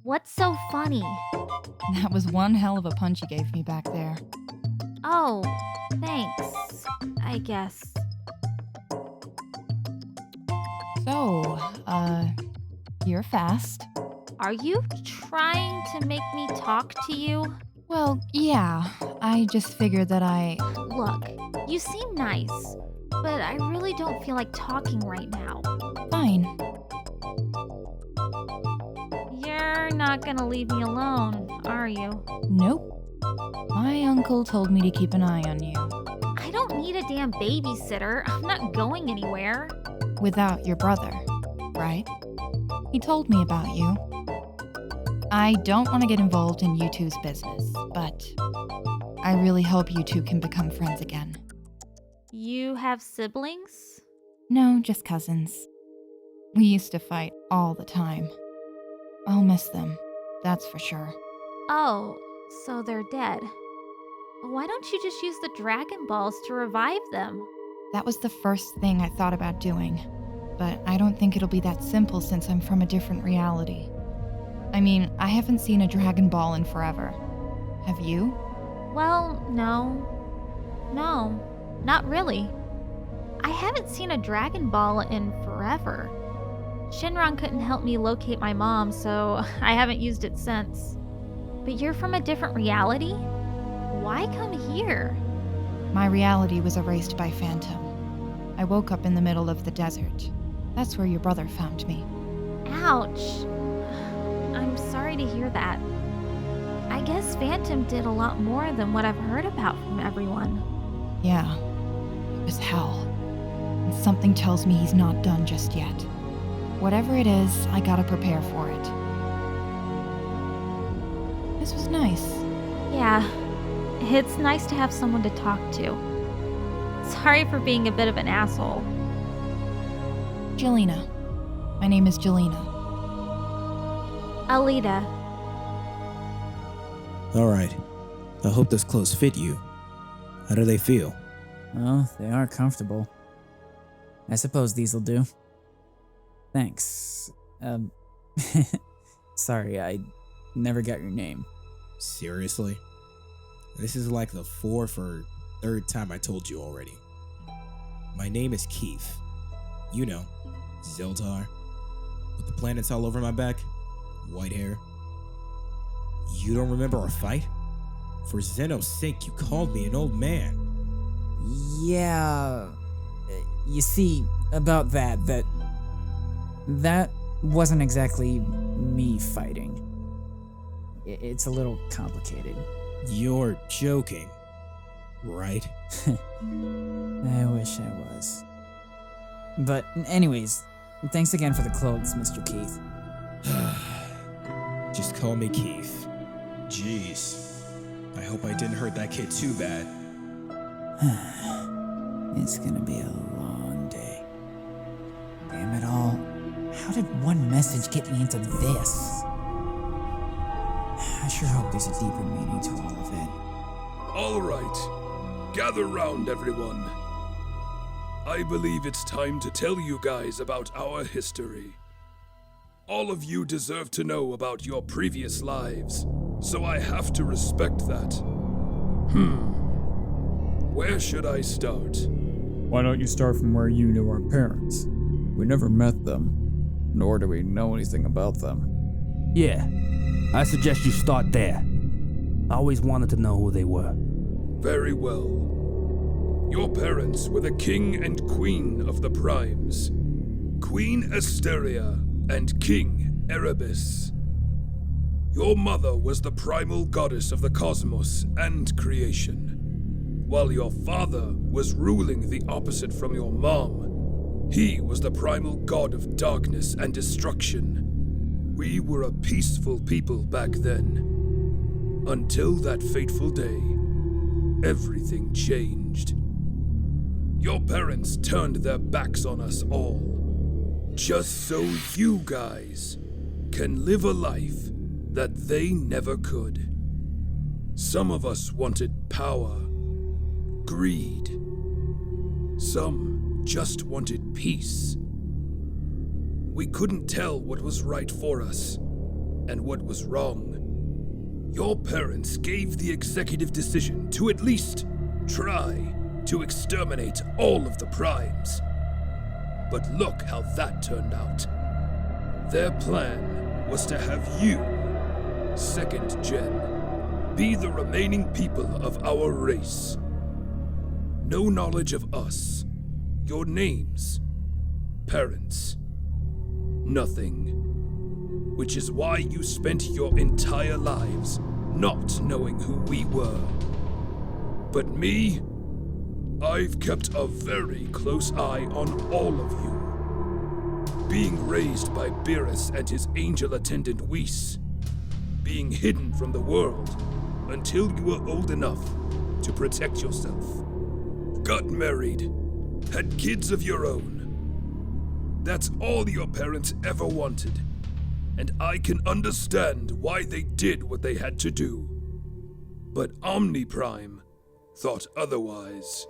What's so funny? That was one hell of a punch you gave me back there. Oh, thanks, I guess. So, you're fast. Are you trying to make me talk to you? Well, yeah, I just figured that Look, you seem nice, but I really don't feel like talking right now. Fine. You're not gonna leave me alone, are you? Nope. My uncle told me to keep an eye on you. I don't need a damn babysitter. I'm not going anywhere. Without your brother, right? He told me about you. I don't want to get involved in you two's business, but I really hope you two can become friends again. You have siblings? No, just cousins. We used to fight all the time. I'll miss them, that's for sure. Oh, so they're dead. Why don't you just use the Dragon Balls to revive them? That was the first thing I thought about doing, but I don't think it'll be that simple since I'm from a different reality. I mean, I haven't seen a Dragon Ball in forever. Have you? Well, no. No, not really. I haven't seen a Dragon Ball in forever. Shinron couldn't help me locate my mom, so I haven't used it since. But you're from a different reality? Why come here? My reality was erased by Phantom. I woke up in the middle of the desert. That's where your brother found me. Ouch. I'm sorry to hear that. I guess Phantom did a lot more than what I've heard about from everyone. Yeah, it was hell. And something tells me he's not done just yet. Whatever it is, I gotta prepare for it. This was nice. Yeah, it's nice to have someone to talk to. Sorry for being a bit of an asshole. Jalina. My name is Jalina. Alita. Alright. I hope those clothes fit you. How do they feel? Well, they are comfortable. I suppose these'll do. Thanks. Sorry, I never got your name. Seriously? This is like the fourth or third time I told you already. My name is Keith. You know, Zeltar. With the planets all over my back. White hair. You don't remember our fight? For Zeno's sake, you called me an old man. Yeah. You see, about that wasn't exactly me fighting. It's a little complicated. You're joking, right? I wish I was. But anyways, thanks again for the clothes, Mr. Keith. Just call me Keith. Jeez. I hope I didn't hurt that kid too bad. It's gonna be a long day. Damn it all. How did one message get me into this? I sure hope there's a deeper meaning to all of it. All right. Gather round, everyone. I believe it's time to tell you guys about our history. All of you deserve to know about your previous lives, so I have to respect that. Where should I start? Why don't you start from where you knew our parents? We never met them, nor do we know anything about them. Yeah, I suggest you start there. I always wanted to know who they were. Very well. Your parents were the king and queen of the primes. Queen Asteria and King Erebus. Your mother was the primal goddess of the cosmos and creation, while your father was ruling the opposite from your mom. He was the primal god of darkness and destruction. We were a peaceful people back then. Until that fateful day, everything changed. Your parents turned their backs on us all, just so you guys can live a life that they never could. Some of us wanted power, greed. Some just wanted peace. We couldn't tell what was right for us, and what was wrong. Your parents gave the executive decision to at least try to exterminate all of the Primes. But look how that turned out. Their plan was to have you, second gen, be the remaining people of our race. No knowledge of us, your names, parents, nothing. Which is why you spent your entire lives not knowing who we were. But me, I've kept a very close eye on all of you. Being raised by Beerus and his angel attendant Whis. Being hidden from the world until you were old enough to protect yourself. Got married, had kids of your own. That's all your parents ever wanted, and I can understand why they did what they had to do. But Omni Prime thought otherwise.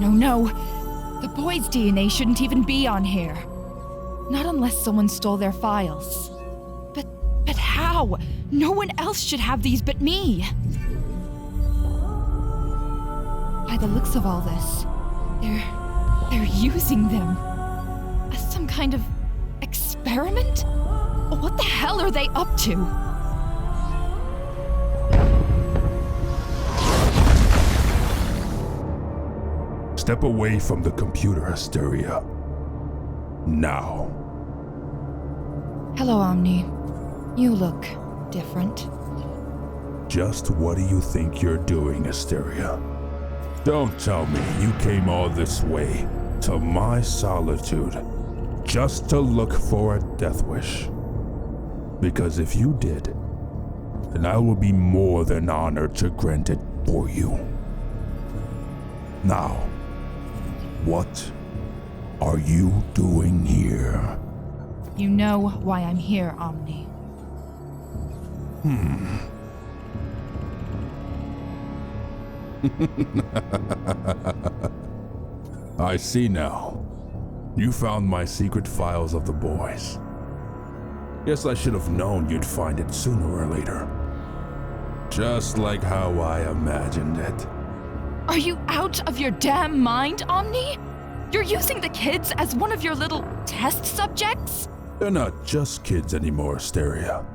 No. The boy's DNA shouldn't even be on here. Not unless someone stole their files. But how? No one else should have these but me. By the looks of all this, they're using them as some kind of experiment? What the hell are they up to? Step away from the computer, Asteria. Now. Hello, Omni. You look different. Just what do you think you're doing, Asteria? Don't tell me you came all this way to my solitude just to look for a death wish. Because if you did, then I will be more than honored to grant it for you. Now, what are you doing here? You know why I'm here, Omni. I see now. You found my secret files of the boys. Guess I should have known you'd find it sooner or later. Just like how I imagined it. Are you out of your damn mind, Omni? You're using the kids as one of your little test subjects? They're not just kids anymore, Asteria.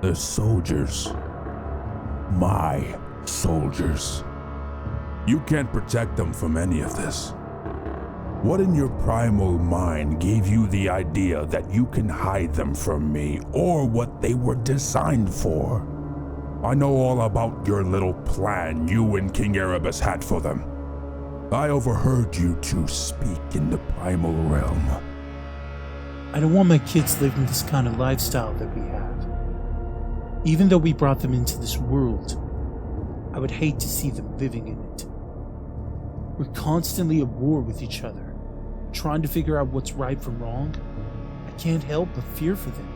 They're soldiers. My soldiers. You can't protect them from any of this. What in your primal mind gave you the idea that you can hide them from me, or what they were designed for? I know all about your little plan you and King Erebus had for them. I overheard you two speak in the primal realm. I don't want my kids living this kind of lifestyle that we have. Even though we brought them into this world, I would hate to see them living in it. We're constantly at war with each other, trying to figure out what's right from wrong. I can't help but fear for them.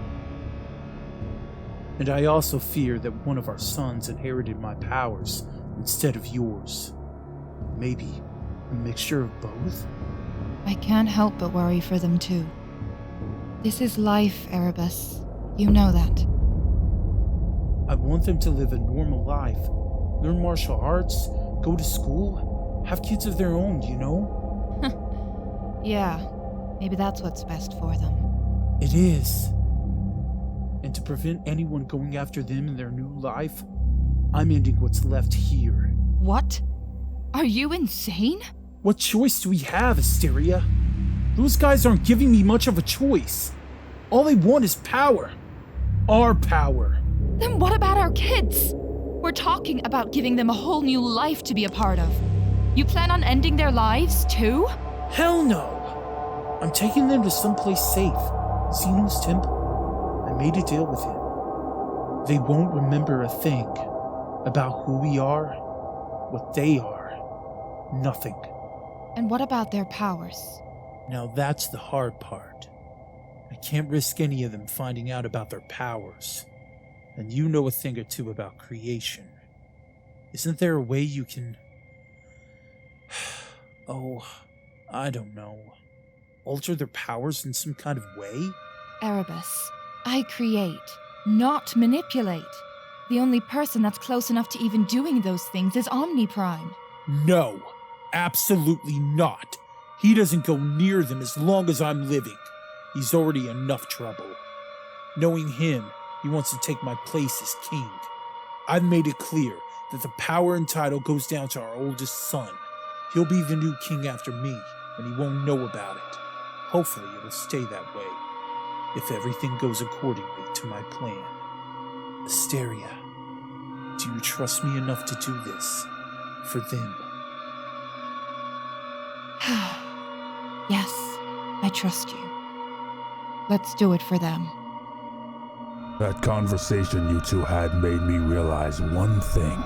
And I also fear that one of our sons inherited my powers instead of yours. Maybe a mixture of both? I can't help but worry for them too. This is life, Erebus. You know that. I want them to live a normal life, learn martial arts, go to school, have kids of their own, you know? Yeah, maybe that's what's best for them. It is. And to prevent anyone going after them in their new life, I'm ending what's left here. What? Are you insane? What choice do we have, Asteria? Those guys aren't giving me much of a choice. All they want is power. Our power. Then what about our kids? We're talking about giving them a whole new life to be a part of. You plan on ending their lives, too? Hell no! I'm taking them to someplace safe. Zeno's temple. I made a deal with him. They won't remember a thing about who we are, what they are. Nothing. And what about their powers? Now that's the hard part. I can't risk any of them finding out about their powers. And you know a thing or two about creation. Isn't there a way you can... Oh, I don't know. Alter their powers in some kind of way? Erebus, I create, not manipulate. The only person that's close enough to even doing those things is Omni Prime. No, absolutely not. He doesn't go near them as long as I'm living. He's already enough trouble. Knowing him, he wants to take my place as king. I've made it clear that the power and title goes down to our oldest son. He'll be the new king after me, and he won't know about it. Hopefully it'll stay that way, if everything goes accordingly to my plan. Asteria, do you trust me enough to do this for them? Yes, I trust you. Let's do it for them. That conversation you two had made me realize one thing.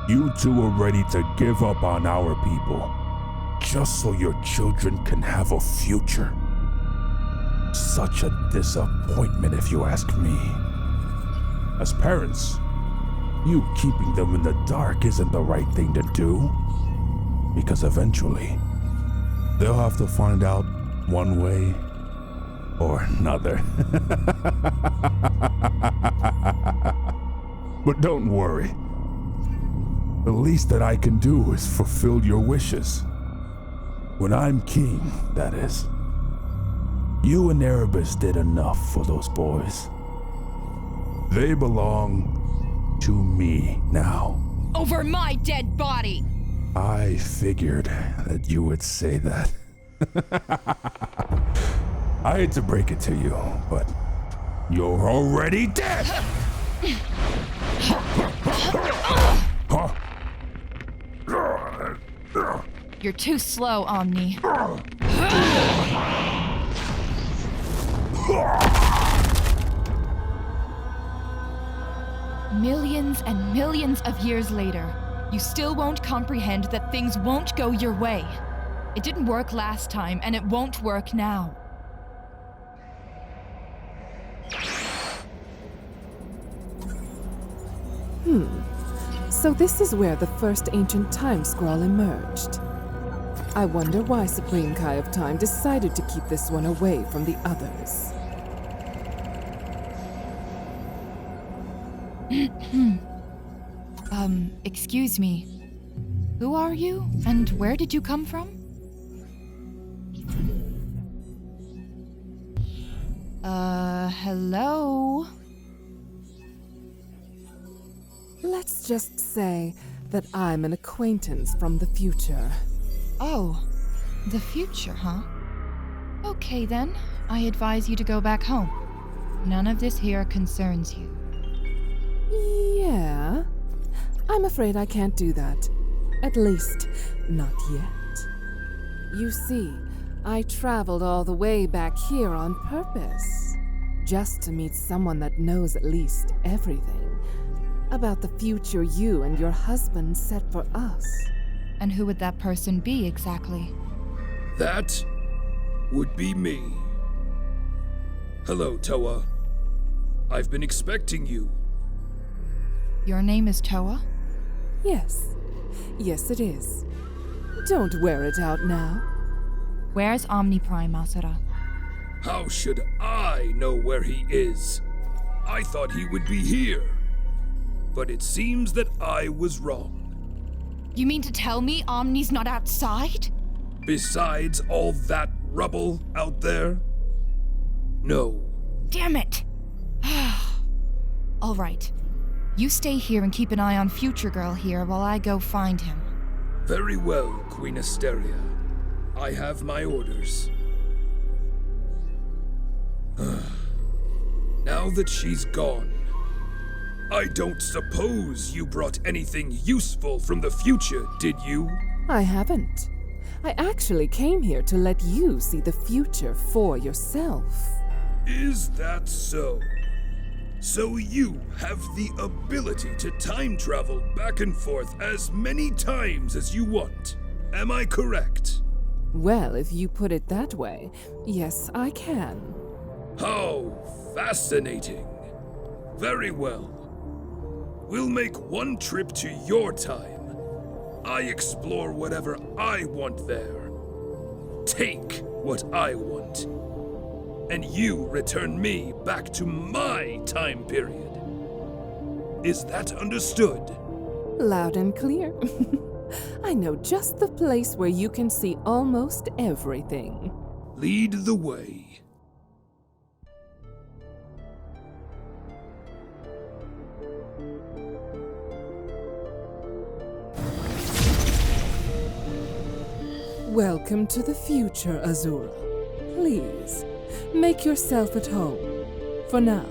You two are ready to give up on our people, just so your children can have a future. Such a disappointment, if you ask me. As parents, you keeping them in the dark isn't the right thing to do, because eventually, they'll have to find out one way or another. But don't worry. The least that I can do is fulfill your wishes. When I'm king, that is. You and Erebus did enough for those boys. They belong to me now. Over my dead body! I figured that you would say that. I hate to break it to you, but you're already dead! Huh? You're too slow, Omni. Millions and millions of years later, you still won't comprehend that things won't go your way. It didn't work last time, and it won't work now. So this is where the first ancient time scroll emerged. I wonder why Supreme Kai of Time decided to keep this one away from the others. Excuse me. Who are you, and where did you come from? Hello? Let's just say that I'm an acquaintance from the future. Oh, the future, huh? Okay then, I advise you to go back home. None of this here concerns you. Yeah? I'm afraid I can't do that. At least, not yet. You see, I traveled all the way back here on purpose. Just to meet someone that knows at least everything about the future you and your husband set for us. And who would that person be exactly? That would be me. Hello, Towa. I've been expecting you. Your name is Towa? Yes. Yes, it is. Don't wear it out now. Where's Omni Prime, Asura? How should I know where he is? I thought he would be here. But it seems that I was wrong. You mean to tell me Omni's not outside? Besides all that rubble out there? No. Damn it! All right. You stay here and keep an eye on Future Girl here while I go find him. Very well, Queen Asteria. I have my orders. Now that she's gone, I don't suppose you brought anything useful from the future, did you? I haven't. I actually came here to let you see the future for yourself. Is that so? So you have the ability to time travel back and forth as many times as you want. Am I correct? Well, if you put it that way, yes, I can. How fascinating. Very well. We'll make one trip to your time. I explore whatever I want there. Take what I want. And you return me back to my time period. Is that understood? Loud and clear. I know just the place where you can see almost everything. Lead the way. Welcome to the future, Asura. Please, make yourself at home. For now.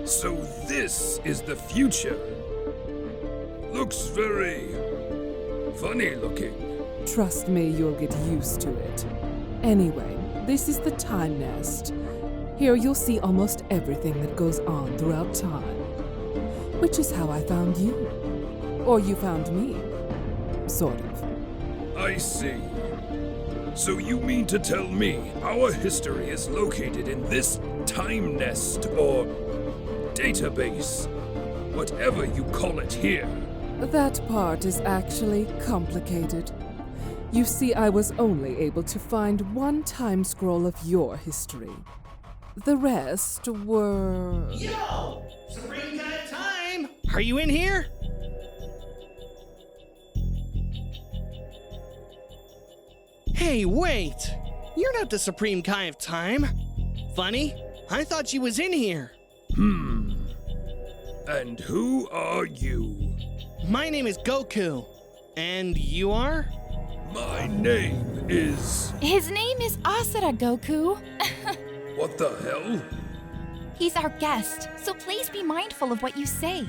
So this is the future. Looks very funny looking. Trust me, you'll get used to it. Anyway, this is the Time Nest. Here you'll see almost everything that goes on throughout time. Which is how I found you. Or you found me. Sort of. I see. So you mean to tell me our history is located in this time nest or database, whatever you call it here? That part is actually complicated. You see, I was only able to find one time scroll of your history. The rest were... Yo! Supreme Guy of Time! Are you in here? Hey, wait! You're not the Supreme Kai of Time. Funny, I thought you was in here. And who are you? My name is Goku. And you are? My name is... His name is Asura, Goku. What the hell? He's our guest, so please be mindful of what you say.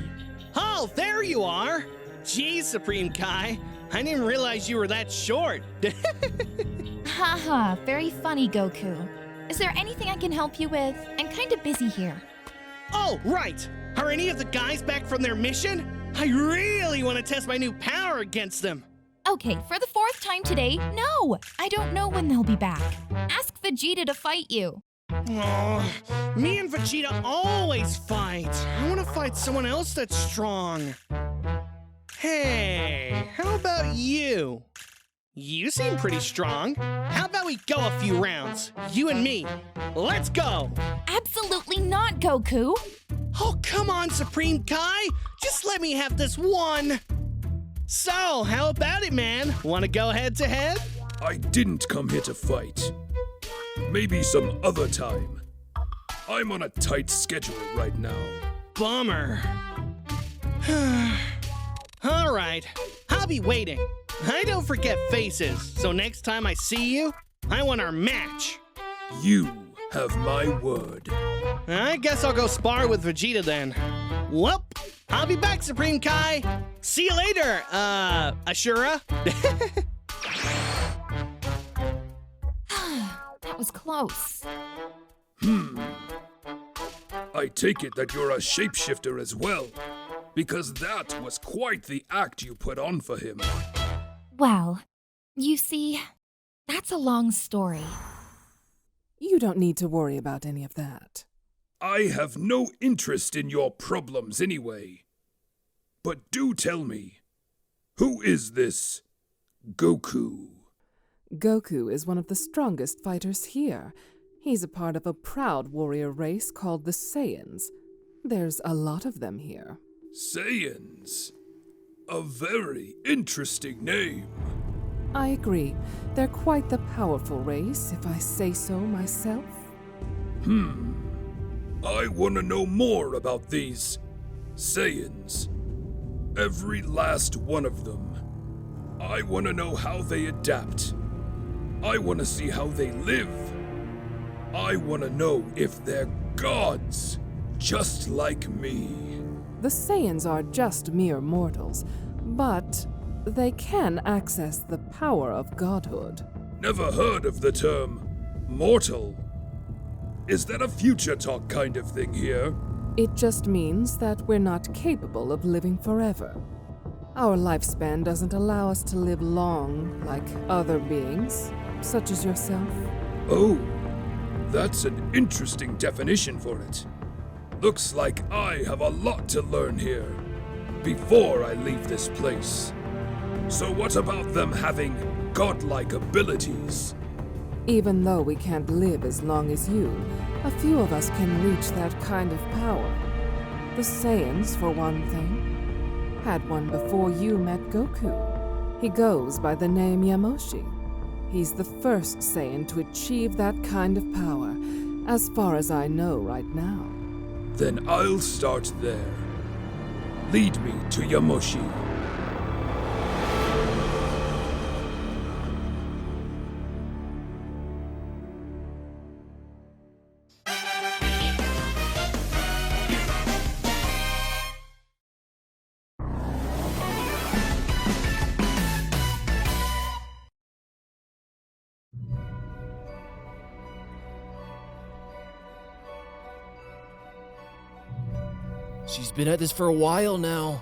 Oh, there you are! Geez, Supreme Kai, I didn't realize you were that short. Haha, very funny, Goku. Is there anything I can help you with? I'm kinda busy here. Oh, right! Are any of the guys back from their mission? I really want to test my new power against them. Okay, for the 4th time today, no! I don't know when they'll be back. Ask Vegeta to fight you. Oh, me and Vegeta always fight. I want to fight someone else that's strong. Hey, how about you? You seem pretty strong. How about we go a few rounds? You and me. Let's go! Absolutely not, Goku! Oh, come on, Supreme Kai! Just let me have this one! So, how about it, man? Want to go head-to-head? I didn't come here to fight. Maybe some other time. I'm on a tight schedule right now. Bummer. All right, I'll be waiting. I don't forget faces, so next time I see you, I want our match. You have my word. I guess I'll go spar with Vegeta then. Well, I'll be back, Supreme Kai. See you later, Asura. That was close. I take it that you're a shapeshifter as well, because that was quite the act you put on for him. Well, you see, that's a long story. You don't need to worry about any of that. I have no interest in your problems anyway. But do tell me, who is this Goku? Goku is one of the strongest fighters here. He's a part of a proud warrior race called the Saiyans. There's a lot of them here. Saiyans? A very interesting name. I agree. They're quite the powerful race, if I say so myself. I want to know more about these Saiyans. Every last one of them. I want to know how they adapt. I want to see how they live. I want to know if they're gods, just like me. The Saiyans are just mere mortals, but they can access the power of godhood. Never heard of the term mortal. Is that a future talk kind of thing here? It just means that we're not capable of living forever. Our lifespan doesn't allow us to live long like other beings, such as yourself. Oh, That's an interesting definition for it. Looks like I have a lot to learn here before I leave this place. So what about them having godlike abilities? Even though we can't live as long as you, a few of us can reach that kind of power. The Saiyans, for one thing. Had one before you met Goku. He goes by the name Yamoshi. He's the first Saiyan to achieve that kind of power, as far as I know right now. Then I'll start there. Lead me to Yamoshi. She's been at this for a while now.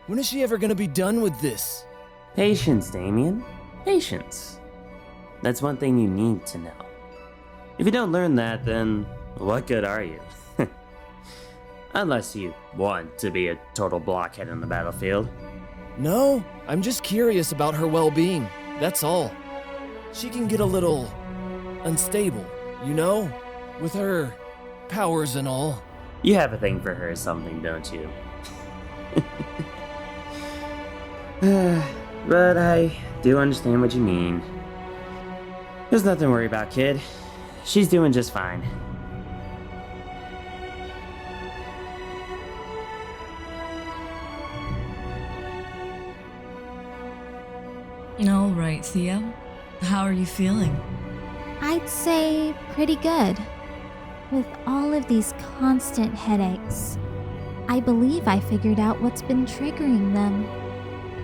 When is she ever gonna be done with this? Patience, Damian. Patience. That's one thing you need to know. If you don't learn that, then what good are you? Unless you want to be a total blockhead on the battlefield. No, I'm just curious about her well-being, that's all. She can get a little unstable, you know? With her powers and all. You have a thing for her or something, don't you? But I do understand what you mean. There's nothing to worry about, kid. She's doing just fine. All right, Thea. How are you feeling? I'd say pretty good. With all of these constant headaches, I believe I figured out what's been triggering them.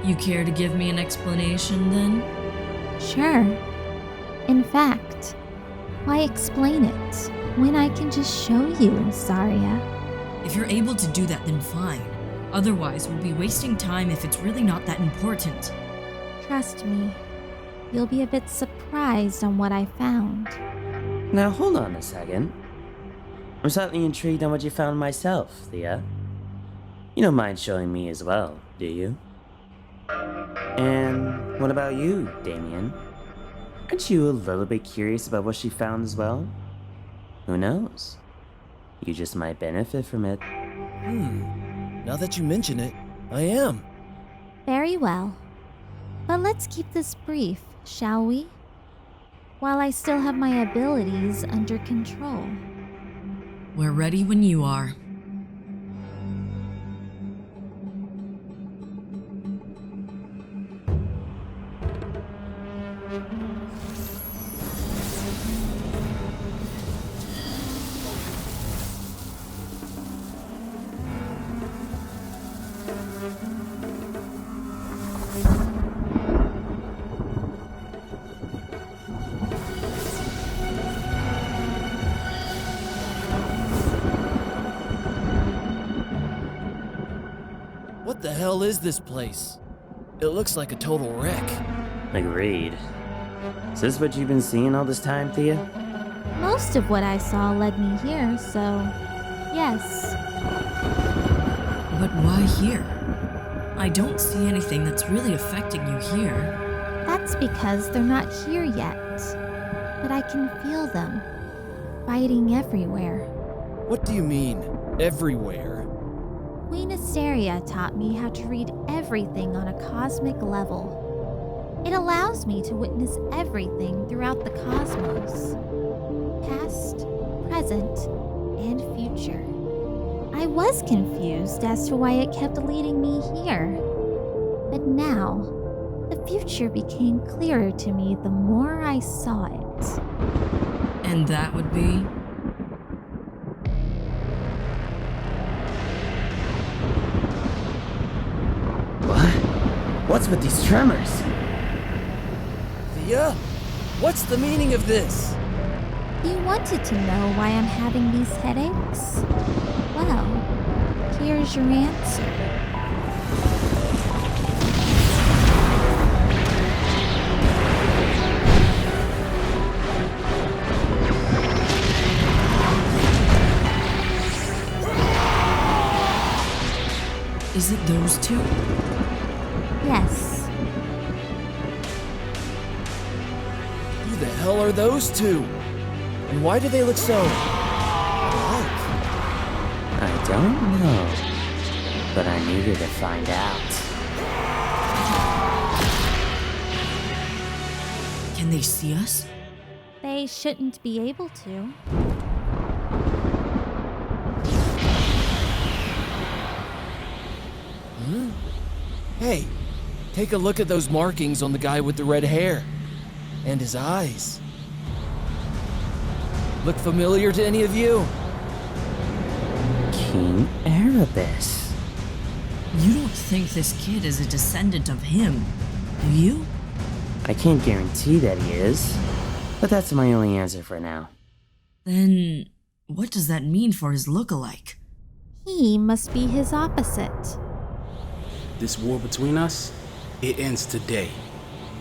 You care to give me an explanation then? Sure. In fact, why explain it when I can just show you, Zaria? If you're able to do that, then fine. Otherwise, we'll be wasting time if it's really not that important. Trust me, you'll be a bit surprised on what I found. Now hold on a second. I'm slightly intrigued on what you found myself, Thea. You don't mind showing me as well, do you? And what about you, Damian? Aren't you a little bit curious about what she found as well? Who knows? You just might benefit from it. Now that you mention it, I am. Very well. But let's keep this brief, shall we? While I still have my abilities under control. We're ready when you are. What the hell is this place? It looks like a total wreck. Agreed. Is this what you've been seeing all this time, Thea? Most of what I saw led me here, so yes. But why here? I don't see anything that's really affecting you here. That's because they're not here yet. But I can feel them, fighting everywhere. What do you mean, everywhere? Queen Asteria taught me how to read everything on a cosmic level. It allows me to witness everything throughout the cosmos. Past, present, and future. I was confused as to why it kept leading me here. But now, the future became clearer to me the more I saw it. And that would be? What's with these tremors? Thea? What's the meaning of this? You wanted to know why I'm having these headaches? Well, here's your answer. Those two? Yes. Who the hell are those two? And why do they look so alike? I don't know, but I needed to find out. Can they see us? They shouldn't be able to. Hey, take a look at those markings on the guy with the red hair. And his eyes. Look familiar to any of you? King Erebus. You don't think this kid is a descendant of him, do you? I can't guarantee that he is, but that's my only answer for now. Then, what does that mean for his look-alike? He must be his opposite. This war between us, it ends today.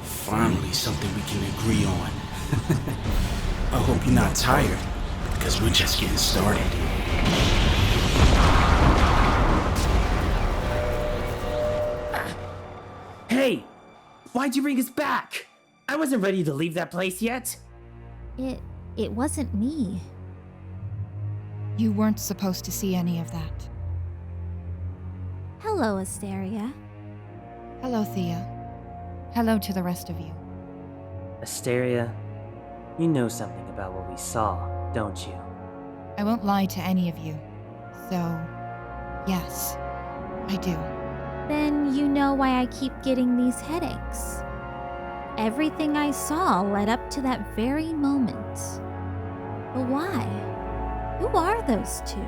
Finally, something we can agree on. I hope you're not tired, because we're just getting started. Hey! Why'd you bring us back? I wasn't ready to leave that place yet. It wasn't me. You weren't supposed to see any of that. Hello, Asteria. Hello, Thea. Hello to the rest of you. Asteria, you know something about what we saw, don't you? I won't lie to any of you. So, yes, I do. Then you know why I keep getting these headaches. Everything I saw led up to that very moment. But why? Who are those two?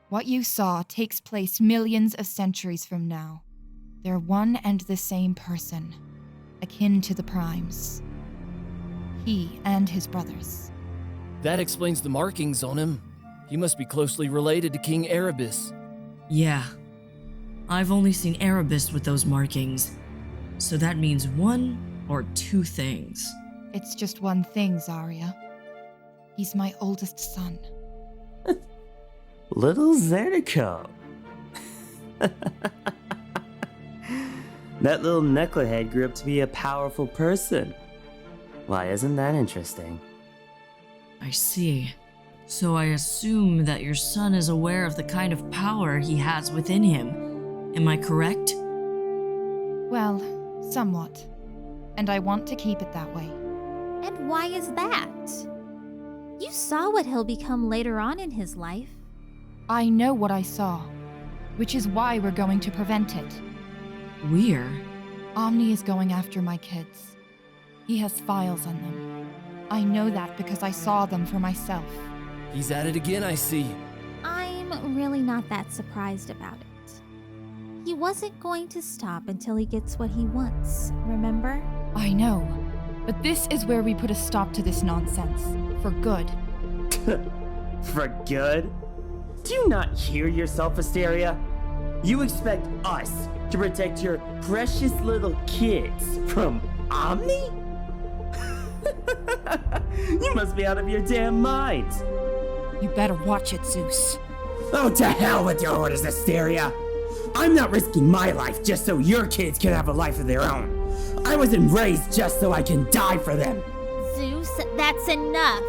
What you saw takes place millions of centuries from now. They're one and the same person, akin to the Primes. He and his brothers. That explains the markings on him. He must be closely related to King Erebus. Yeah. I've only seen Erebus with those markings. So that means one or two things. It's just one thing, Zaria. He's my oldest son. Little Zeruko. That little knucklehead grew up to be a powerful person. Why isn't that interesting? I see. So I assume that your son is aware of the kind of power he has within him. Am I correct? Well, somewhat. And I want to keep it that way. And why is that? You saw what he'll become later on in his life. I know what I saw, which is why we're going to prevent it. We're? Omni is going after my kids. He has files on them. I know that because I saw them for myself. He's at it again, I see. I'm really not that surprised about it. He wasn't going to stop until he gets what he wants, remember? I know, but this is where we put a stop to this nonsense. For good. For good? Do you not hear yourself, Asteria? You expect us to protect your precious little kids from Omni? You must be out of your damn mind. You better watch it, Zeus. Oh, to hell with your orders, Asteria. I'm not risking my life just so your kids can have a life of their own. I wasn't raised just so I can die for them. Zeus, that's enough.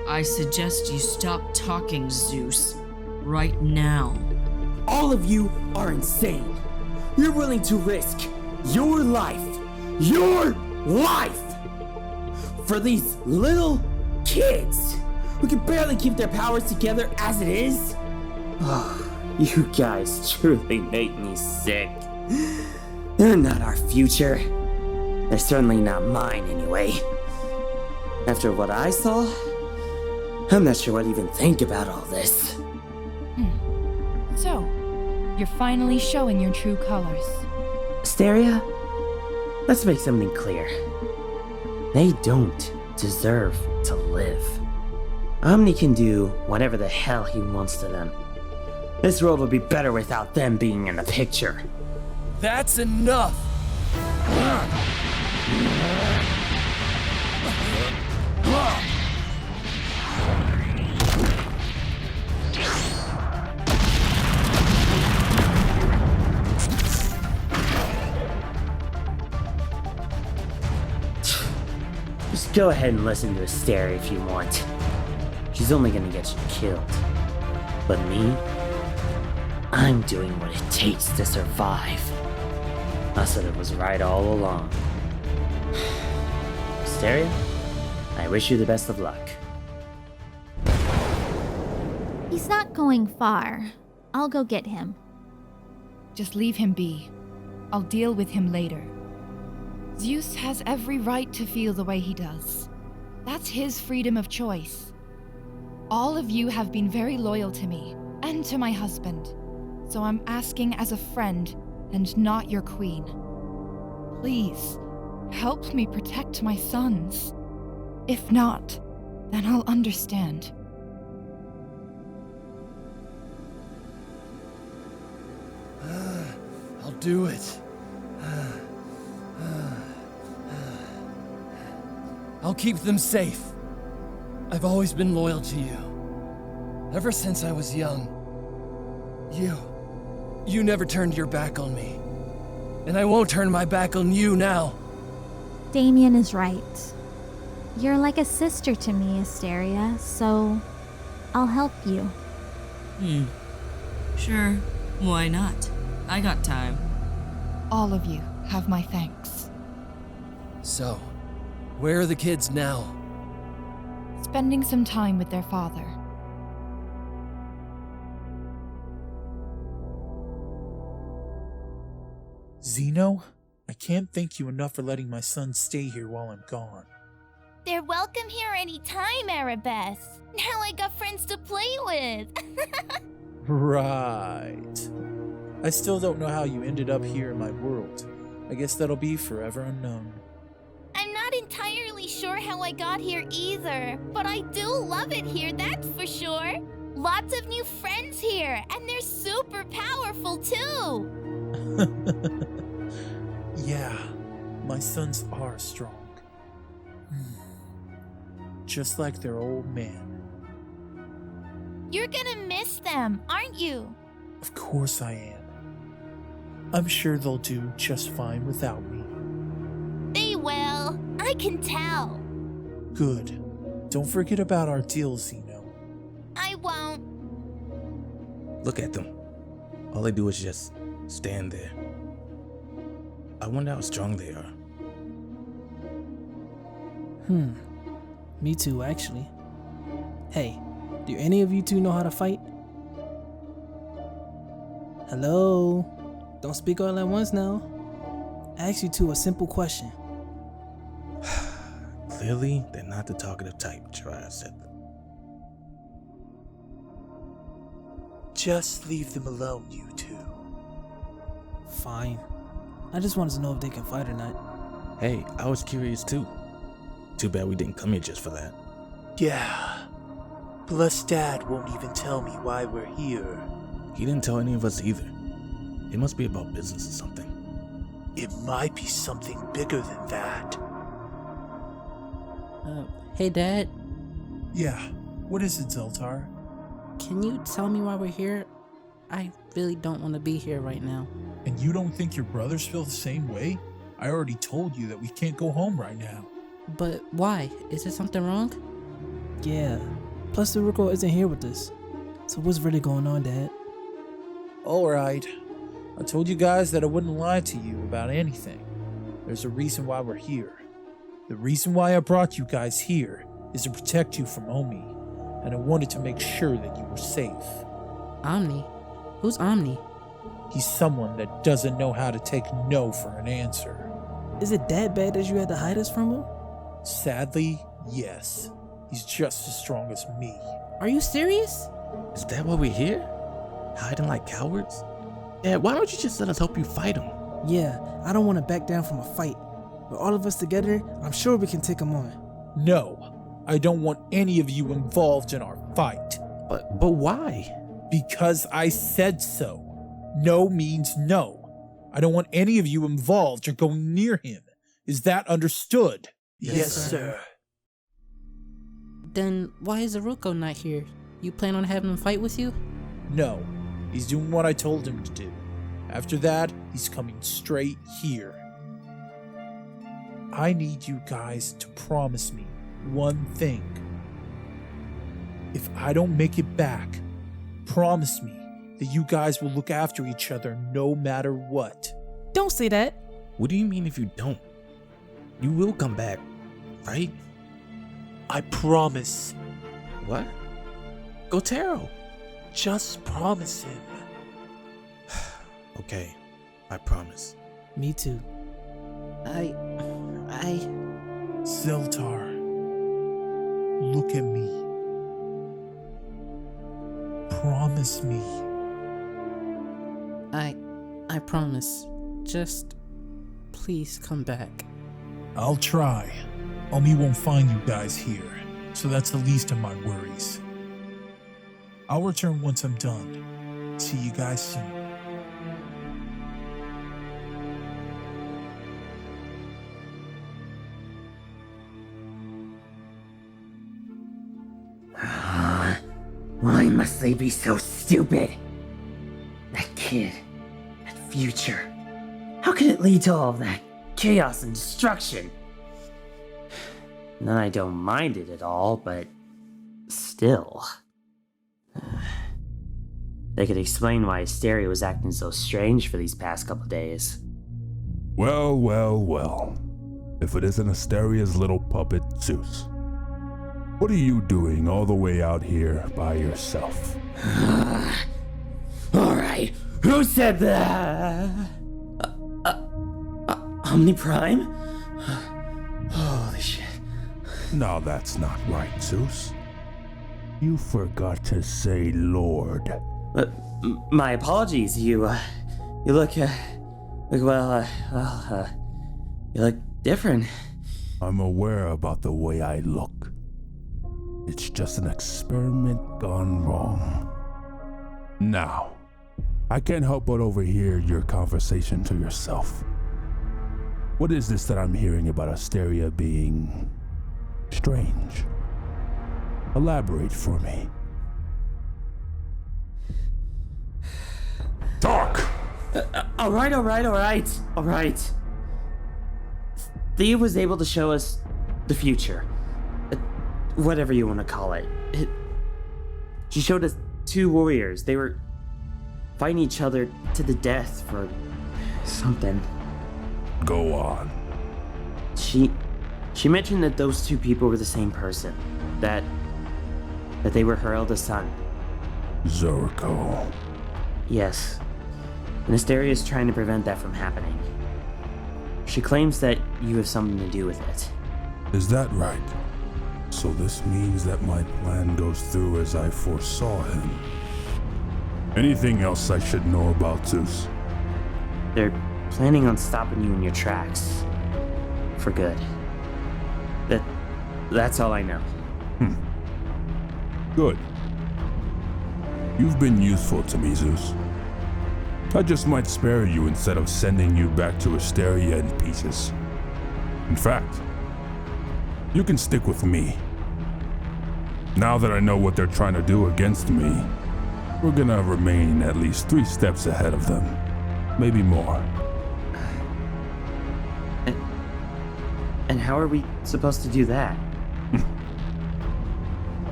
I suggest you stop talking, Zeus. Right now. All of you are insane. You're willing to risk your life for these little kids who can barely keep their powers together as it is? Oh, you guys truly make me sick. They're not our future. They're certainly not mine anyway. After what I saw, I'm not sure what to even think about all this. So, you're finally showing your true colors. Asteria, let's make something clear. They don't deserve to live. Omni can do whatever the hell he wants to them. This world would be better without them being in the picture. That's enough! Just go ahead and listen to Asteria if you want. She's only gonna get you killed. But me? I'm doing what it takes to survive. Asura was right all along. Asteria, I wish you the best of luck. He's not going far. I'll go get him. Just leave him be. I'll deal with him later. Zeus has every right to feel the way he does. That's his freedom of choice. All of you have been very loyal to me, and to my husband. So I'm asking as a friend, and not your queen. Please, help me protect my sons. If not, then I'll understand. I'll do it. I'll keep them safe. I've always been loyal to you. Ever since I was young. You never turned your back on me. And I won't turn my back on you now. Damian is right. You're like a sister to me, Asteria, so I'll help you. Sure, why not? I got time. All of you have my thanks. So, where are the kids now? Spending some time with their father. Zeno, I can't thank you enough for letting my son stay here while I'm gone. They're welcome here anytime, Erebus. Now I got friends to play with. Right. I still don't know how you ended up here in my world. I guess that'll be forever unknown. I'm not entirely sure how I got here either, but I do love it here, that's for sure. Lots of new friends here, and they're super powerful too. Yeah, my sons are strong. Just like their old man. You're gonna miss them, aren't you? Of course I am. I'm sure they'll do just fine without me. They will. I can tell. Good. Don't forget about our deal, Zeno. I won't. Look at them. All they do is just stand there. I wonder how strong they are. Me too, actually. Hey, do any of you two know how to fight? Hello? Don't speak all at once now. I asked you two a simple question. Clearly, they're not the talkative type, Jiraiya said. Just leave them alone, you two. Fine. I just wanted to know if they can fight or not. Hey, I was curious too. Too bad we didn't come here just for that. Yeah. Plus Dad won't even tell me why we're here. He didn't tell any of us either. It must be about business or something. It might be something bigger than that. Hey Dad? Yeah, what is it, Zeltar? Can you tell me why we're here? I really don't want to be here right now. And you don't think your brothers feel the same way? I already told you that we can't go home right now. But why? Is there something wrong? Yeah. Plus Zeruko isn't here with us. So what's really going on, Dad? Alright. I told you guys that I wouldn't lie to you about anything. There's a reason why we're here. The reason why I brought you guys here is to protect you from Omni. And I wanted to make sure that you were safe. Omni? Who's Omni? He's someone that doesn't know how to take no for an answer. Is it that bad that you had to hide us from him? Sadly, yes. He's just as strong as me. Are you serious? Is that why we're here? Hiding like cowards? Yeah, why don't you just let us help you fight him? Yeah, I don't want to back down from a fight. With all of us together, I'm sure we can take him on. No, I don't want any of you involved in our fight. But why? Because I said so. No means no. I don't want any of you involved or going near him. Is that understood? Yes, sir. Then why is Zeruko not here? You plan on having him fight with you? No, he's doing what I told him to do. After that, he's coming straight here. I need you guys to promise me one thing. If I don't make it back, promise me that you guys will look after each other no matter what. Don't say that. What do you mean if you don't? You will come back, right? I promise. What? Go Taro. Just promise him. Okay, I promise. Me too. Zeltar, look at me. Promise me. I promise. Just please come back. I'll try. Omni won't find you guys here, so that's the least of my worries. I'll return once I'm done. See you guys soon. Why must they be so stupid? That kid, that future. How could it lead to all of that chaos and destruction? I don't mind it at all, but still. They could explain why Asteria was acting so strange for these past couple days. Well, well, well. If it isn't Asteria's little puppet, Zeus. What are you doing all the way out here by yourself? Alright, who said that? Omni Prime? Holy shit. No, that's not right, Zeus. You forgot to say Lord. My apologies, you look, you look different. I'm aware about the way I look. It's just an experiment gone wrong. Now, I can't help but overhear your conversation to yourself. What is this that I'm hearing about Asteria being strange? Elaborate for me. Talk! Alright. Thea was able to show us the future. Whatever you want to call it. She showed us two warriors. They were fighting each other to the death for something. Go on. She mentioned that those two people were the same person. That they were her eldest son. Zeruko. Yes. And Asteria is trying to prevent that from happening. She claims that you have something to do with it. Is that right? So this means that my plan goes through as I foresaw him. Anything else I should know about Zeus? They're planning on stopping you in your tracks. For good. That's all I know. Good. You've been useful to me, Zeus. I just might spare you instead of sending you back to Asteria in pieces. In fact, you can stick with me. Now that I know what they're trying to do against me, we're gonna remain at least 3 steps ahead of them. Maybe more. And how are we supposed to do that?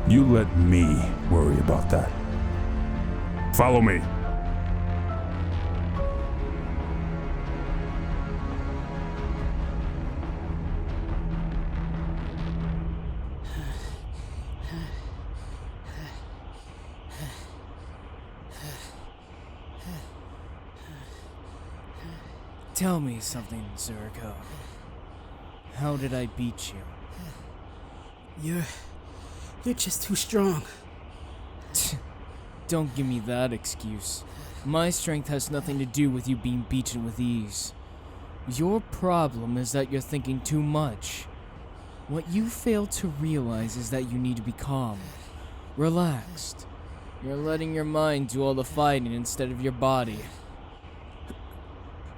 You let me worry about that. Follow me. Tell me something, Zeruko. How did I beat you? You're just too strong. Don't give me that excuse. My strength has nothing to do with you being beaten with ease. Your problem is that you're thinking too much. What you fail to realize is that you need to be calm, relaxed. You're letting your mind do all the fighting instead of your body.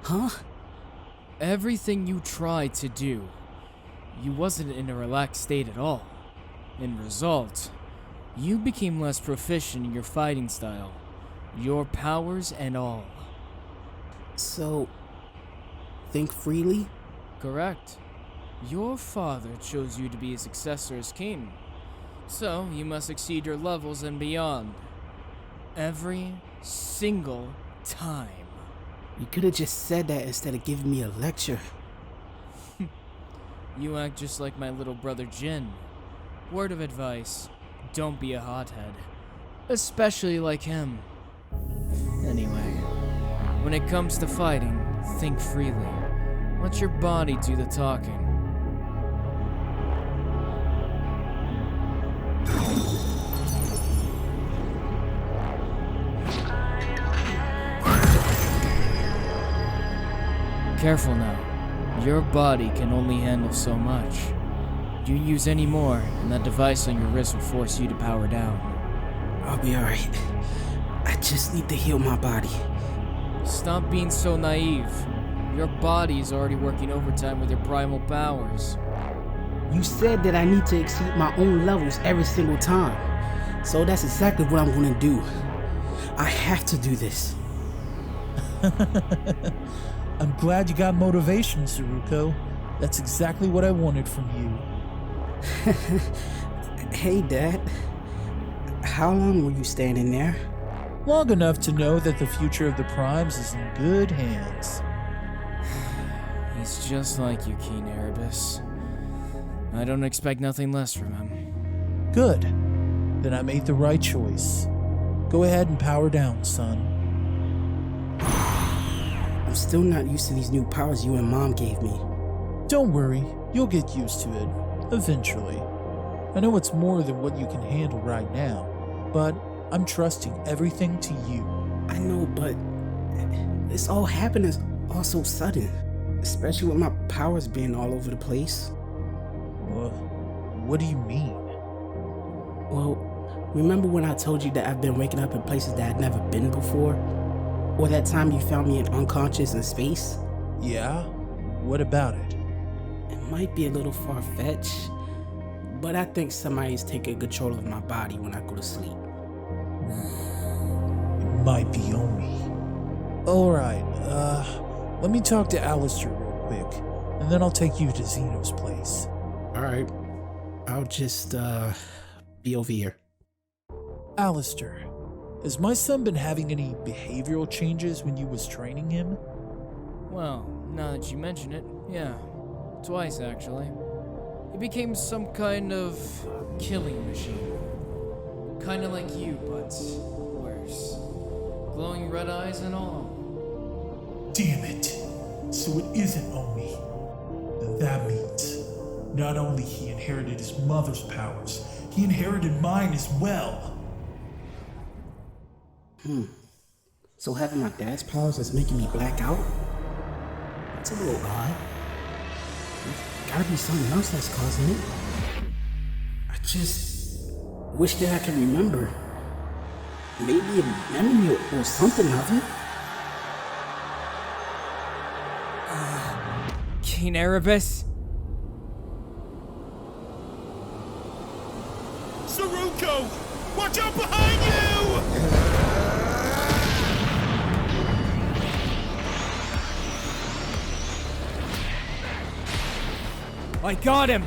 Huh? Everything you tried to do, you wasn't in a relaxed state at all. In result, you became less proficient in your fighting style, your powers and all. So, think freely? Correct. Your father chose you to be his successor as king, so you must exceed your levels and beyond. Every single time. You could have just said that instead of giving me a lecture. You act just like my little brother Jin. Word of advice, don't be a hothead. Especially like him. Anyway, when it comes to fighting, think freely. Let your body do the talking. Careful now. Your body can only handle so much. You use any more, and that device on your wrist will force you to power down. I'll be alright. I just need to heal my body. Stop being so naive. Your body is already working overtime with your primal powers. You said that I need to exceed my own levels every single time. So that's exactly what I'm gonna do. I have to do this. I'm glad you got motivation, Zeruko. That's exactly what I wanted from you. Hey, Dad. How long were you standing there? Long enough to know that the future of the Primes is in good hands. He's just like you, Keen Erebus. I don't expect nothing less from him. Good. Then I made the right choice. Go ahead and power down, son. I'm still not used to these new powers you and Mom gave me. Don't worry, you'll get used to it, eventually. I know it's more than what you can handle right now, but I'm trusting everything to you. I know, but this all happened all so sudden, especially with my powers being all over the place. What do you mean? Well, remember when I told you that I've been waking up in places that I'd never been before? Or that time you found me unconscious in space? Yeah? What about it? It might be a little far-fetched, but I think somebody's taking control of my body when I go to sleep. It might be Omni. Alright, let me talk to Alastor real quick, and then I'll take you to Zeno's place. Alright, I'll just, be over here. Alastor, has my son been having any behavioral changes when you was training him? Well, now that you mention it, yeah. Twice, actually. He became some kind of killing machine. Kinda like you, but worse. Glowing red eyes and all. Damn it. So it isn't Omni. Then that means not only he inherited his mother's powers, he inherited mine as well. So having my dad's powers is making me black out? That's a little odd. There's gotta be something else that's causing it. I just wish that I could remember. Maybe a memory or something of it. Keen Erebus? Zeruko! Watch out behind you! I got him!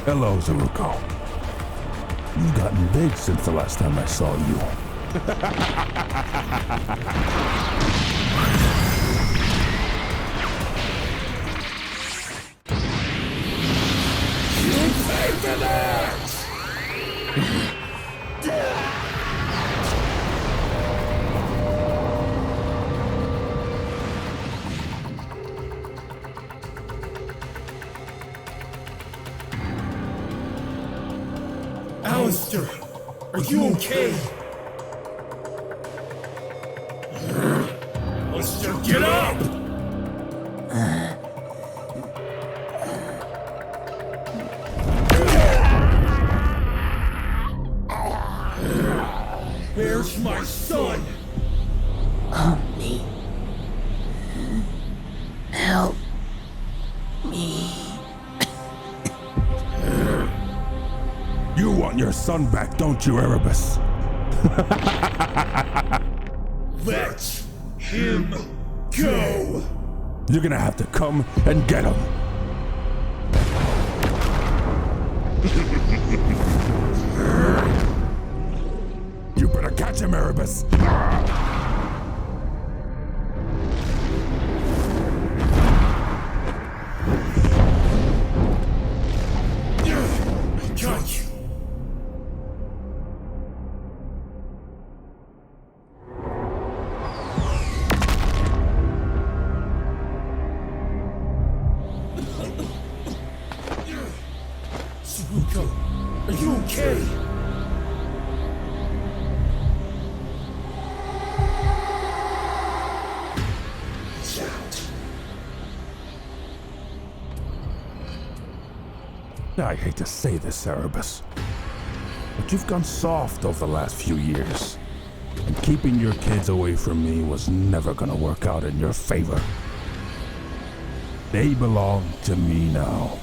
Hello, Zeruko. You've gotten big since the last time I saw you. Alastor, are you okay? Alastor, get up! Where's my son? Omni. Help me. You want your son back, don't you, Erebus? Let him go! You're gonna have to come and get him. You better catch him, Erebus. Got you. Zeruko, are you okay? He's out. I hate to say this, Erebus, but you've gone soft over the last few years. And keeping your kids away from me was never gonna work out in your favor. They belong to me now.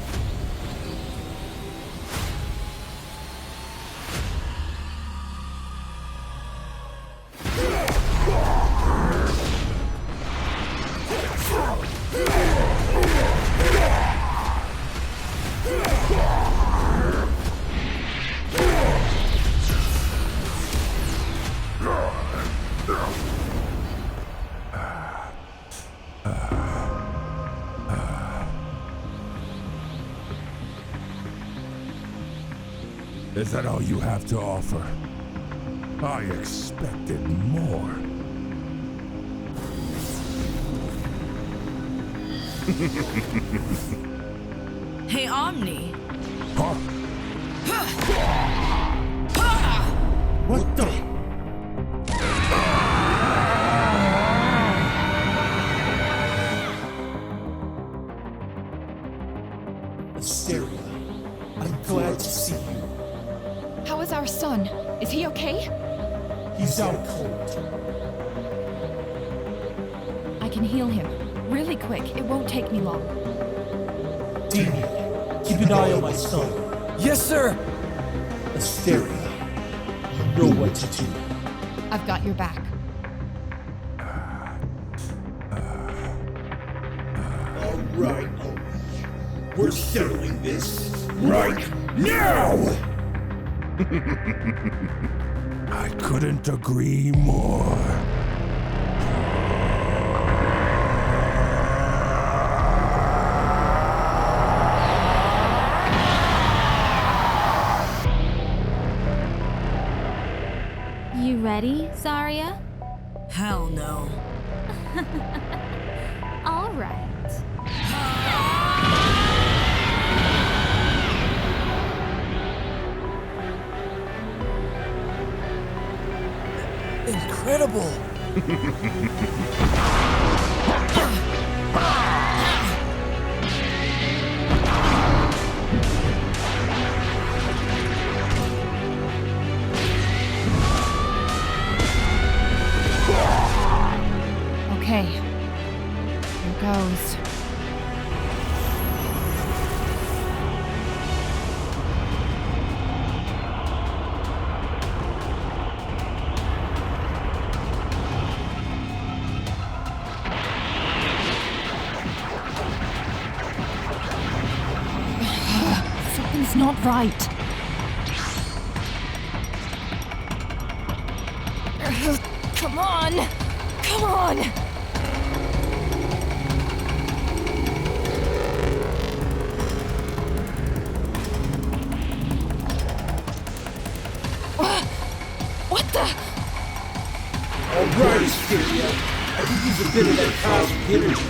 Is that all you have to offer? I expected more. Hey, Omni. Huh? What the? Asteria, I'm glad to see you. How is our son? Is he okay? He's out cold. I can heal him. Really quick. It won't take me long. Damian, keep an eye on my son. Yes, sir! Asteria, you know what to do. I've got your back. All right, Omni. We're settling this right now! I couldn't agree more. You ready, Zaria? Hell no. All right. Incredible! Okay. Here goes. Something's not right. Come on! Come on! What the? All right, Asteria. I could use a bit of that cosmic energy.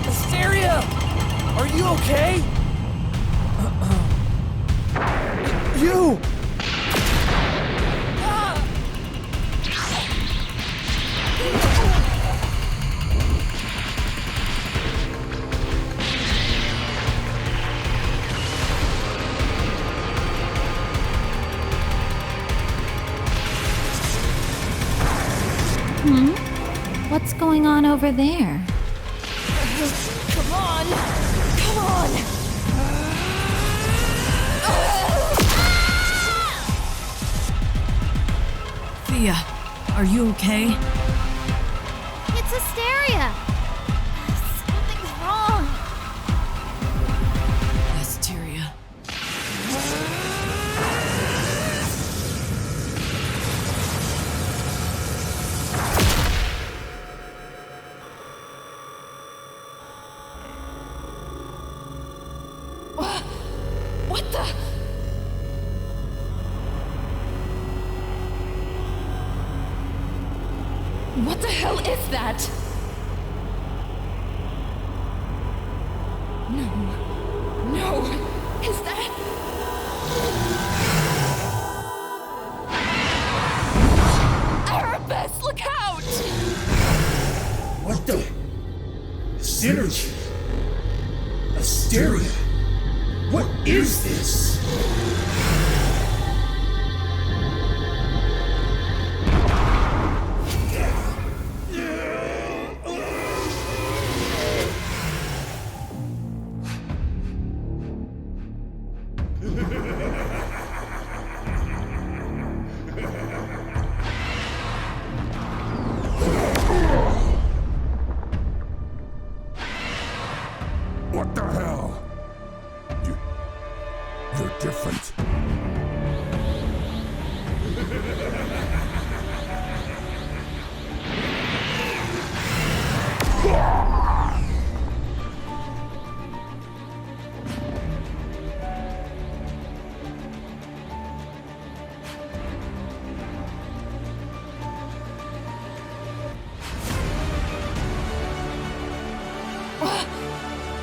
Asteria! Are you okay? You! What's going on over there? Come on! Come on! Thea, are you okay? It's Asteria! Something's wrong. Asteria. What the? What the hell is that? No. Is that? Erebus, look out! What the? Synergy? Asteria? What is this? What the hell? You're different.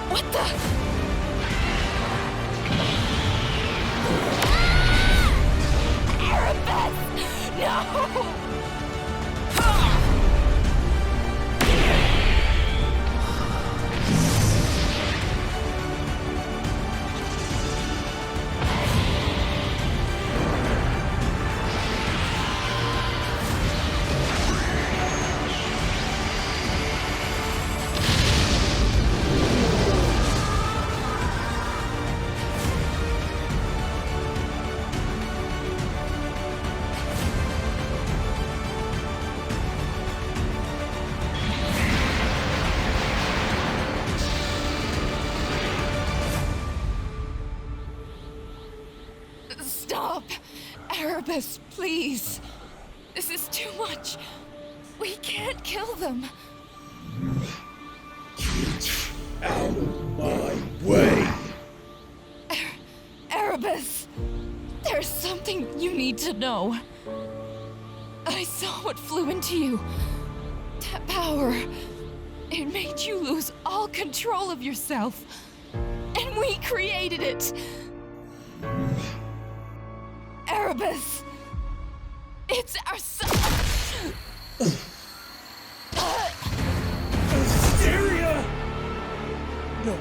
What the? Erebus! No! Stop! Erebus, please! This is too much! We can't kill them! Get out of my way! Erebus! There's something you need to know. I saw what flew into you. That power. It made you lose all control of yourself. And we created it! Erebus! It's our son! Asteria! No!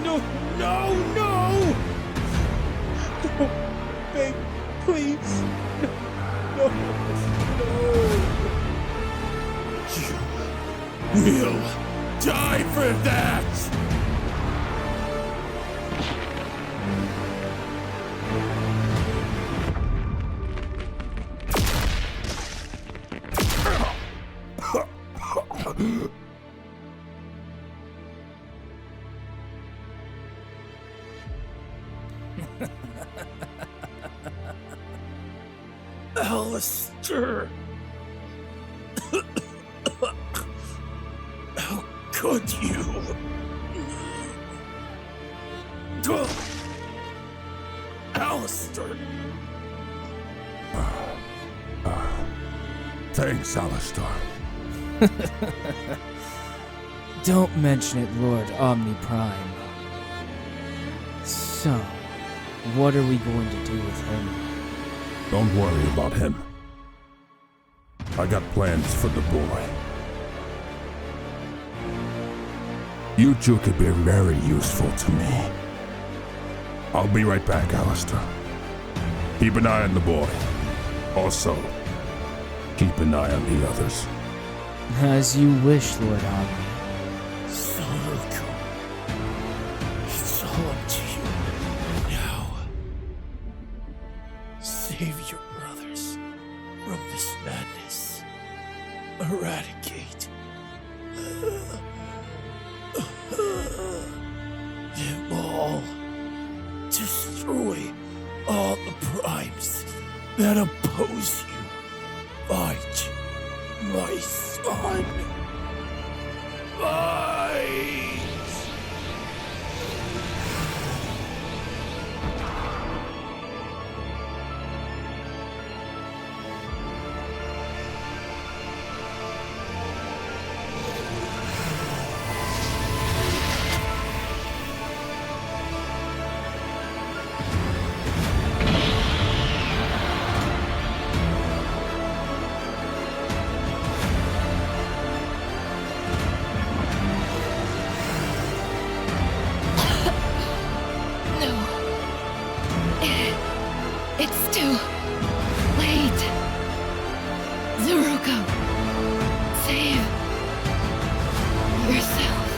No! No! No! No! Beg, please! No! No! You will die for that! Alastor! How could you? Alastor! Thanks, Alastor. Don't mention it, Lord Omni Prime. So, what are we going to do with him? Don't worry about him. I got plans for the boy. You two could be very useful to me. I'll be right back, Alastor. Keep an eye on the boy. Also, keep an eye on the others. As you wish, Lord Omni. Zeruko, it's all up to you now. Save your brothers from this madness. Eradicate them all. Destroy all the primes that oppose you. Fight, my son. Fight! It's too late. Zeruko, save yourself.